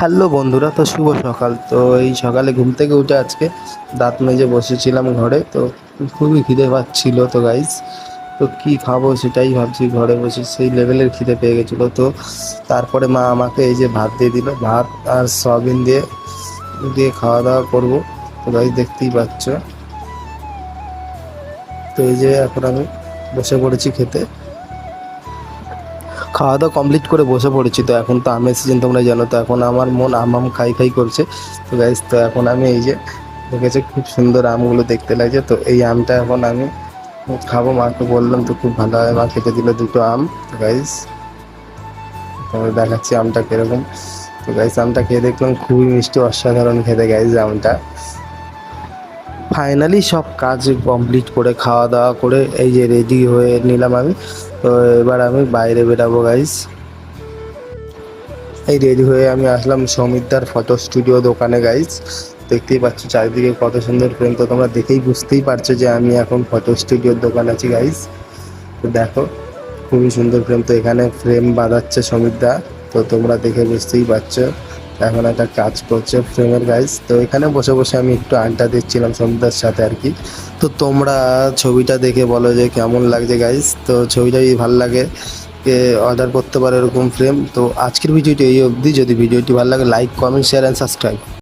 Hello বন্ধুরা, তো শুভ সকাল। তো এই সকালে ঘুম থেকে উঠে আজকে দাঁত মেজে বসেছিলাম ঘরে। তো খুবই খিদে পাচ্ছিল তো গাইস, তো কি খাবো সেটাই ভাবছি। ঘরে বসে সেই লেভেলের খিদে পেয়ে গেছিলো। তো তারপরে মা আমাকে এই যে ভাত দিয়ে দিল, ভাত আর সয়াবিন দিয়ে দিয়ে খাওয়া দাওয়া করবো। তো গাইস দেখতেই পাচ্ছ, তো এই যে এখন আমি বসে পড়েছি খেতে। খাওয়া দাওয়া কমপ্লিট করে বসে পড়েছি। তো এখন তো আমের সিজন, তোমরা জানো। তো এখন আমার মন আম খাই খাই করছে। তো গাইস, তো এখন আমি এই যে দেখেছি খুব সুন্দর আমগুলো দেখতে লাগছে। তো এই আমটা এখন আমি খাবো। মাকে বললাম, তো খুব ভালো হয়। মা খেতে দিল দুটো আম। তো গাইস, তোমাদের দেখাচ্ছি আমটা কিরকম। তো গাইস, আমটা খেয়ে দেখলাম খুবই মিষ্টি, অসাধারণ খেতে গাইস আমটা। ফাইনালি সব কাজ কমপ্লিট করে খাওয়া দাওয়া করে এই যে রেডি হয়ে নিলাম আমি। তো এবার আমি বাইরে বেরাবো গাইস। এই রেডি হয়ে আমি আসলাম সৌমিতদার ফটো স্টুডিও দোকানে গাইস। দেখতেই পাচ্ছ চারিদিকে কত সুন্দর ফ্রেম। তো তোমরা দেখেই বুঝতেই পারছো যে আমি এখন ফটো স্টুডিওর দোকান আছি গাইস। তো দেখো খুবই সুন্দর ফ্রেম। তো এখানে ফ্রেম বাঁধাচ্ছে সৌমিতদা। তো তোমরা দেখে বুঝতেই পারছো এখন একটা কাজ করছে ফ্রেমের গাইস। তো এখানে বসে বসে আমি একটু আড্ডা দিচ্ছিলাম সৌমিতদার সাথে আর কি। তো তোমরা ছবিটা দেখে বলো যে কেমন লাগছে গাইস। তো ছবিটা যদি ভালো লাগে অর্ডার করতে পারো এরকম ফ্রেম। তো আজকের ভিডিওটি এই অবধি। যদি ভিডিওটি ভালো লাগে like, comment, share and subscribe.